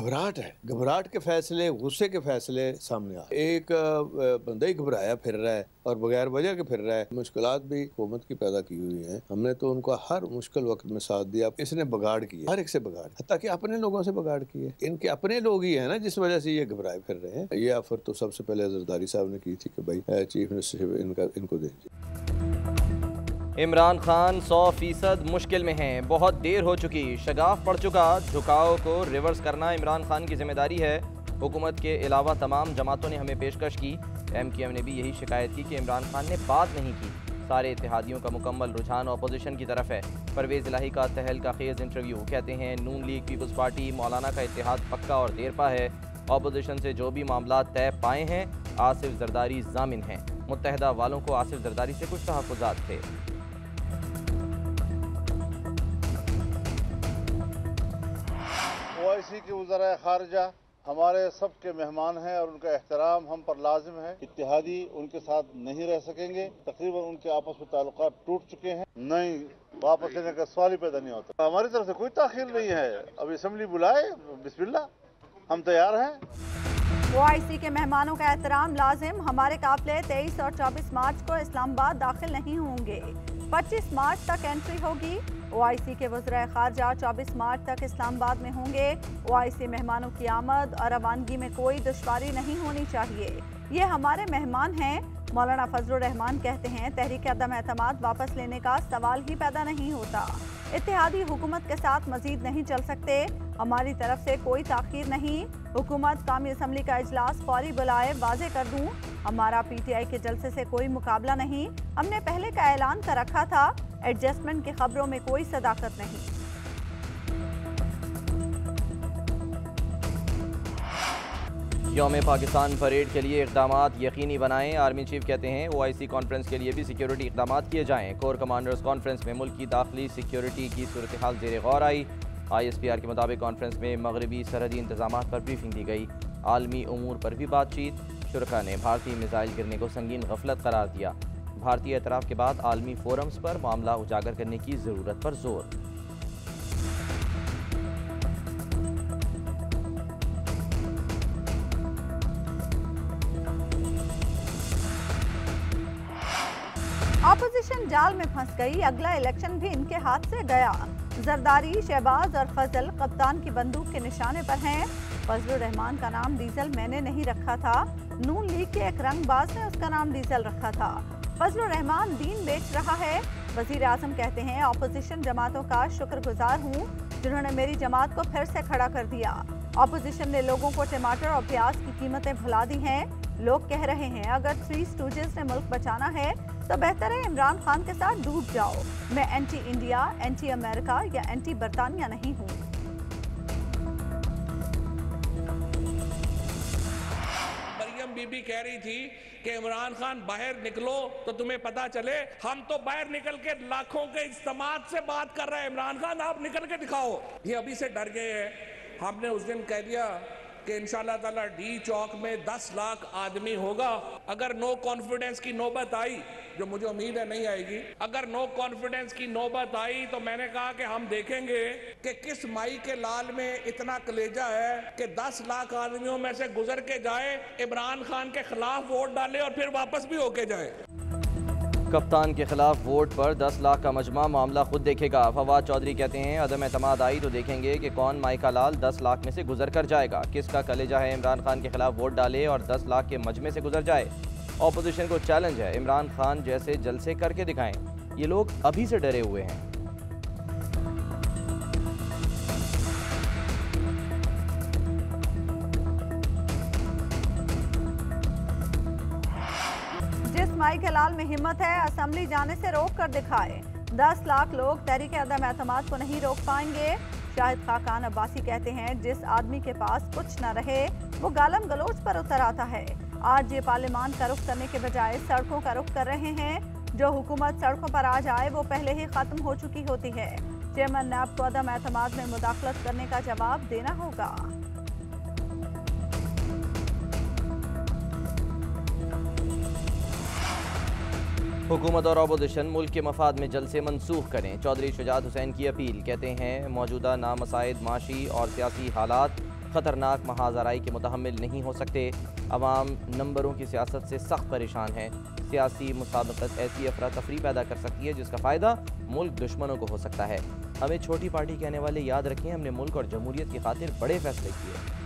घबराहट है, घबराहट के फैसले, गुस्से के फैसले सामने आ। एक बंदा ही घबराया फिर रहा है और बगैर वजह के फिर रहा है। मुश्किलात भी हुकूमत की पैदा की हुई हैं, हमने तो उनका हर मुश्किल वक्त में साथ दिया। इसने बगाड़ किया, हर एक से बगाड़, हत्ता कि अपने लोगों से बगाड़ किए। इनके अपने लोग ही है ना जिस वजह से ये घबराए फिर रहे हैं। ये ऑफर तो सबसे पहले जरदारी साहब ने की थी कि भाई चीफ मिनिस्टर इनको दीजिए। इमरान खान 100% मुश्किल में हैं, बहुत देर हो चुकी, शगाफ पड़ चुका, झुकाव को रिवर्स करना इमरान खान की जिम्मेदारी है। हुकूमत के अलावा तमाम जमातों ने हमें पेशकश की। MQM ने भी यही शिकायत की कि इमरान खान ने बात नहीं की। सारे इत्तेहादियों का मुकम्मल रुझान अपोजिशन की तरफ है। परवेज़ इलाही का तहलका खेज़ इंटरव्यू, कहते हैं नून लीग पीपल्स पार्टी मौलाना का इत्तेहाद पक्का और देरपा है। अपोजिशन से जो भी मामला तय पाए हैं, आसिफ जरदारी जामिन हैं। मुत्तहदा वालों को आसिफ जरदारी से कुछ तहफ़्फ़ुज़ात थे। OIC के वज़राए ख़ारिजा हमारे सब के मेहमान हैं और उनका एहतराम हम पर लाजिम है। इत्तेहादी उनके साथ नहीं रह सकेंगे। तकरीबन उनके आपस में ताल्लुकात टूट चुके हैं। नहीं, वापस लेने का सवाल ही पैदा नहीं होता। हमारी तरफ से कोई ताख़ीर नहीं है। अब असेंबली बुलाए, बिस्मिल्लाह, हम तैयार हैं। OIC के मेहमानों का एहतराम लाजिम। हमारे काफिले 23 और 24 मार्च को इस्लामाबाद दाखिल नहीं होंगे। 25 मार्च तक एंट्री होगी। OIC के वज़राए ख़ारिजा 24 मार्च तक इस्लामाबाद में होंगे। OIC मेहमानों की आमद और रवानगी में कोई दुश्वारी नहीं होनी चाहिए। ये हमारे मेहमान हैं। मौलाना फजलुर रहमान कहते हैं तहरीक अदम एतमाद वापस लेने का सवाल ही पैदा नहीं होता। इत्तेहादी हुकूमत के साथ मजीद नहीं चल सकते। हमारी तरफ से कोई ताख़ीर नहीं। हुकूमत कामी असम्बली का इजलास फौरी बुलाए, वाजे कर दूं, हमारा PTI के जलसे से कोई मुकाबला नहीं। हमने पहले का ऐलान कर रखा था। एडजस्टमेंट की खबरों में कोई सदाकत नहीं। यौम पाकिस्तान परेड के लिए इक़दामात यकीनी बनाएं। आर्मी चीफ कहते हैं OIC कॉन्फ्रेंस के लिए भी सिक्योरिटी इक़दामात किए जाएं। कोर कमांडर्स कॉन्फ्रेंस में मुल्क की दाखिली सिक्योरिटी की सूरत हाल ज़ेर गौर आई। ISPR के मुताबिक कॉन्फ्रेंस में मगरबी सरहदी इंतजामात पर ब्रीफिंग दी गई। आलमी उमूर पर भी बातचीत। शुरका ने भारतीय मिसाइल गिरने को संगीन गफलत करार दिया। भारतीय एतराफ़ के बाद आलमी फोरम्स पर मामला उजागर करने की ज़रूरत पर जोर। अपोजिशन जाल में फंस गई। अगला इलेक्शन भी इनके हाथ से गया। जरदारी, शहबाज और फजल कप्तान की बंदूक के निशाने पर हैं। फजलुर रहमान का नाम डीजल मैंने नहीं रखा था। नून लीग के एक रंगबाज ने उसका नाम डीजल रखा था। फजलुर रहमान दीन बेच रहा है। वजीर आजम कहते हैं अपोजिशन जमातों का शुक्रगुजार हूँ जिन्होंने मेरी जमात को फिर से खड़ा कर दिया। अपोजिशन ने लोगों को टमाटर और प्याज की कीमतें भुला दी हैं। लोग कह रहे हैं अगर थ्री स्टूजेस ने मुल्क बचाना है तो बेहतर है इमरान खान के साथ डूब जाओ। मैं एंटी इंडिया, एंटी अमेरिका या एंटी बरतानिया नहीं हूँ। मरियम बीबी कह रही थी कि इमरान खान बाहर निकलो तो तुम्हें पता चले। हम तो बाहर निकल के लाखों के इज्तिमात से बात कर रहे हैं। इमरान खान आप निकल के दिखाओ। ये अभी से डर गए हैं। हमने उस दिन कह दिया कि इंशाल्लाह ताला डी चौक में 10 लाख आदमी होगा। अगर नो कॉन्फिडेंस की नौबत आई, जो मुझे उम्मीद है नहीं आएगी, अगर नो कॉन्फिडेंस की नौबत आई तो मैंने कहा कि हम देखेंगे कि किस माई के लाल में इतना कलेजा है कि 10 लाख आदमियों में से गुजर के जाए, इमरान खान के खिलाफ वोट डाले और फिर वापस भी होके जाए। कप्तान के खिलाफ वोट पर 10 लाख का मजमा मामला खुद देखेगा। फवाद चौधरी कहते हैं अदम एतमाद आई तो देखेंगे कि कौन माई का लाल 10 लाख में से गुजर कर जाएगा। किसका कलेजा है इमरान खान के खिलाफ वोट डाले और 10 लाख के मजमे से गुजर जाए। ऑपोजिशन को चैलेंज है, इमरान खान जैसे जलसे करके दिखाएं। ये लोग अभी से डरे हुए हैं। माई के लाल में हिम्मत है, असेंबली जाने से रोक कर दिखाए। 10 लाख लोग तहरीक अदम एतमाद को नहीं रोक पाएंगे। शाहिद खाकान अब्बासी कहते हैं जिस आदमी के पास कुछ न रहे वो गालम गलोच पर उतर आता है। आज ये पार्लियामान का रुख करने के बजाय सड़कों का रुख कर रहे हैं। जो हुकूमत सड़कों पर आ जाए वो पहले ही खत्म हो चुकी होती है। चेयरमैन नैब को अदम एतमाद में मुदाखलत करने का जवाब देना होगा। हुकूमत और अपोजिशन मुल्क के मफाद में जलसे मनसूख करें। चौधरी शुजात हुसैन की अपील। कहते हैं मौजूदा नामसाइद माशी और सियासी हालात ख़तरनाक महाजराई के मुतहम्मिल नहीं हो सकते। अवाम नंबरों की सियासत से सख्त परेशान है। सियासी मुसाबकत ऐसी अफरा तफरी पैदा कर सकती है जिसका फ़ायदा मुल्क दुश्मनों को हो सकता है। हमें छोटी पार्टी कहने वाले याद रखें, हमने मुल्क और जमहूरियत की खातिर बड़े फैसले किए।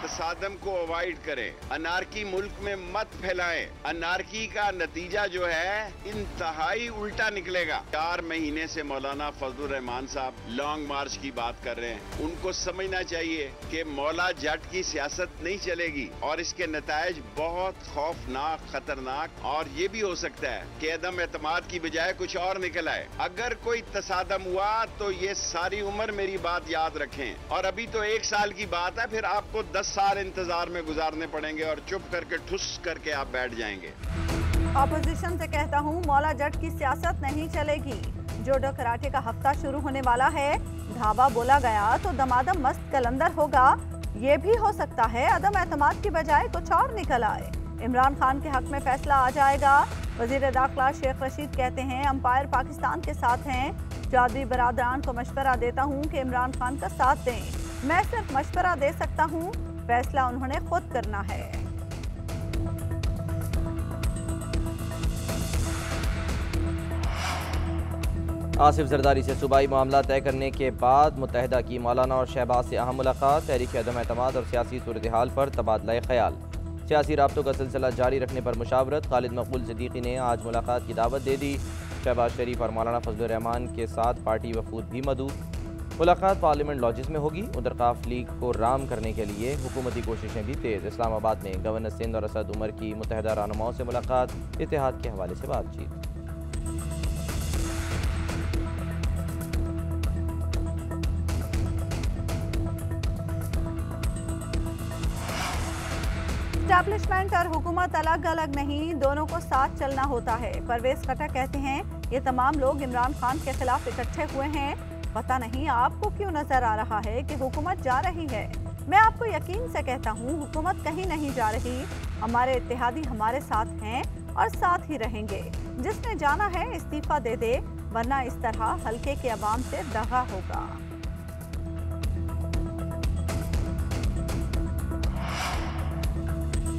तसादम को अवॉइड करें, अनारकी मुल्क में मत फैलाएं। अनारकी का नतीजा जो है इंतहाई उल्टा निकलेगा। 4 महीने से मौलाना फजलुर रहमान साहब लॉन्ग मार्च की बात कर रहे हैं। उनको समझना चाहिए कि मौला जट की सियासत नहीं चलेगी और इसके नतायज बहुत खौफनाक, खतरनाक और ये भी हो सकता है कि अदम एतमाद की बजाय कुछ और निकल आए। अगर कोई तसादम हुआ तो ये सारी उम्र मेरी बात याद रखें। और अभी तो 1 साल की बात है, फिर आपको 10 साल इंतजार में गुजारने पड़ेंगे और चुप करके ठुस करके आप बैठ जाएंगे। ऑपोजिशन से कहता हूं, मौला जट की सियासत नहीं चलेगी। जोडो कराटे का हफ्ता शुरू होने वाला है। धावा बोला गया तो दमादम मस्त कलंदर होगा। ये भी हो सकता है अदम एतमाद की बजाय कुछ और निकल आए। इमरान खान के हक में फैसला आ जाएगा। वजीर दाखिला शेख रशीद कहते हैं, अंपायर पाकिस्तान के साथ हैं। चौधरी बरादरान को मशवरा देता हूं कि इमरान खान का साथ दें। मैं सिर्फ मशवरा दे सकता हूं, फैसला उन्होंने खुद करना है। आसिफ जरदारी से सूबाई मामला तय करने के बाद मुत्तहिदा की मौलाना और शहबाज से अहम मुलाकात। तहरीक अदम एतमाद और सियासी सूरत हाल पर तबादला ख्याल। सियासी राब्तों का सिलसिला जारी रखने पर मुशावरत। खालिद मकबूल सिद्दीकी ने आज मुलाकात की दावत दे दी। शहबाज शरीफ और मौलाना फजलुर रहमान के साथ पार्टी वफूद भी मौजूद। मुलाकात पार्लियामेंट लॉजिस में होगी। उधर काफ लीग को राम करने के लिए हुकूमती कोशिशें भी तेज़। इस्लामाबाद में गवर्नर सिंध और असद उमर की मुत्तहिदा रहनुमाओं से मुलाकात। इत्तेहाद के हवाले से बातचीत। एस्टैब्लिशमेंट और हुकूमत अलग अलग नहीं, दोनों को साथ चलना होता है। परवेज खट्टर कहते हैं, ये तमाम लोग इमरान खान के खिलाफ इकट्ठे हुए हैं। पता नहीं आपको क्यों नजर आ रहा है कि हुकूमत जा रही है। मैं आपको यकीन से कहता हूँ, हुकूमत कहीं नहीं जा रही। हमारे इत्तेहादी हमारे साथ हैं और साथ ही रहेंगे। जिसने जाना है इस्तीफा दे दे, वरना इस तरह हल्के के अवाम से दगा होगा।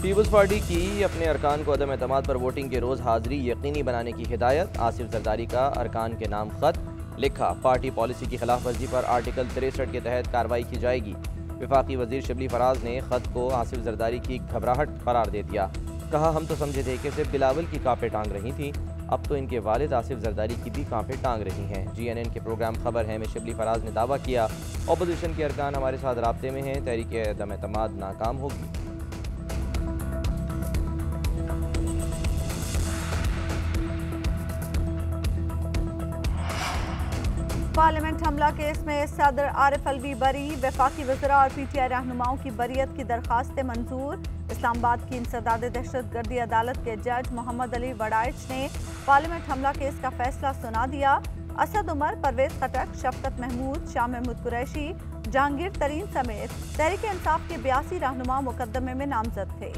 पीपल्स पार्टी की अपने अरकान को अदम एतमाद पर वोटिंग के रोज़ हाजिरी यकीनी बनाने की हिदायत। आसिफ जरदारी का अरकान के नाम खत लिखा। पार्टी पॉलिसी की खिलाफ वर्जी पर आर्टिकल 63 के तहत कार्रवाई की जाएगी। वफाकी वजीर शिबली फराज ने खत को आसिफ जरदारी की घबराहट करार दे दिया। कहा, हम तो समझे थे कि सिर्फ बिलावल की कांपे टांग रही थी, अब तो इनके वालिद आसिफ जरदारी की भी कांपे टांग रही हैं। GNN के प्रोग्राम खबर है में शिबली फराज ने दावा किया, अपोजिशन के अरकान हमारे साथ राब्ते में हैं, तहरीक अदम एतमाद नाकाम होगी। पार्लियामेंट हमला केस में सदर आरिफ अलवी बरी। वफाकी वज़रा और PTI रहनुमाओं की बरियत की दरखास्तें मंजूर। इस्लामाबाद की इंसदाद दहशतगर्दी अदालत के जज मोहम्मद अली वड़ाइच ने पार्लियामेंट हमला केस का फैसला सुना दिया। असद उमर, परवेज खटक, शफकत महमूद, शाह महमूद कुरैशी, जहांगीर तरीन समेत तहरीक इंसाफ के 82 रहनुमा मुकदमे में नामजद थे।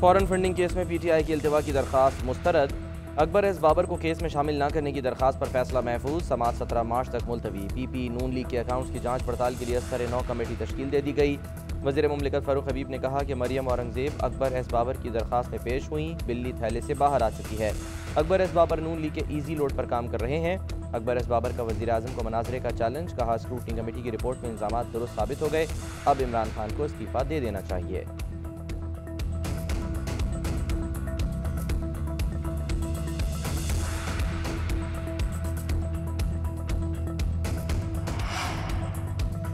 फॉरेन फंडिंग केस में PTI की इल्तिवा की दरखास्त मुस्तरद। अकबर एस बाबर को केस में शामिल न करने की दरखास्त पर फैसला महफूज। समाअत 17 मार्च तक मुलतवी। PP नून लीग के अकाउंट्स की जांच पड़ताल के लिए सर-ए-नौ कमेटी तश्कील दे दी गई। वज़ीर मुमलिकत फारूक हबीब ने कहा कि मरियम औरंगजेब अकबर एस बाबर की दरखास्तें पेश हुई, बिल्ली थैले से बाहर आ चुकी है। अकबर एस बाबर नून लीग के ईजी लोड पर काम कर रहे हैं। अकबर एस बाबर का वज़ीर आज़म को मनाजरे का चैलेंज। कहा, स्क्रूटनी कमेटी की रिपोर्ट में इल्ज़ामात दुरुस्त साबित हो गए, अब इमरान खान को इस्तीफा दे देना चाहिए।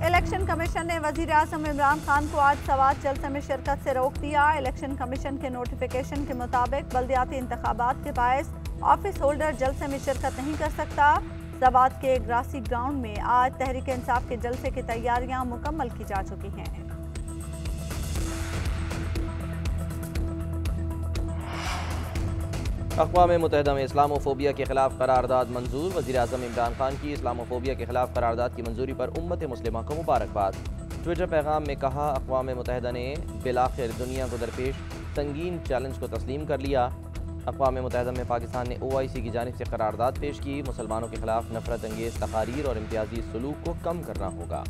इलेक्शन कमीशन ने वजीर आज़म इमरान खान को आज सवात जलसे में शिरकत से रोक दिया। इलेक्शन कमीशन के नोटिफिकेशन के मुताबिक बल्दियाती इंतखाबात के बायस ऑफिस होल्डर जलसे में शिरकत नहीं कर सकता। सवात के ग्रासी ग्राउंड में आज तहरीक इंसाफ के जलसे की तैयारियां मुकम्मल की जा चुकी हैं। अक़वाम मुत्तहिदा में इस्लामोफोबिया के खिलाफ करारदाद मंजूर। वज़ीर आज़म इमरान खान की इस्लामोफोबिया के खिलाफ करारदाद की मंजूरी पर उम्मत मुस्लिमा को मुबारकबाद। ट्विटर पैगाम में कहा, अक़वाम मुत्तहिदा ने बिलाखिर दुनिया को दरपेश संगीन चैलेंज को तस्लीम कर लिया। अक़वाम मुत्तहिदा में पाकिस्तान ने OIC की जानिब से करारदाद पेश की। मुसलमानों के खिलाफ नफरत अंगेज़ तकारीर और इम्तियाजी सलूक को कम करना होगा।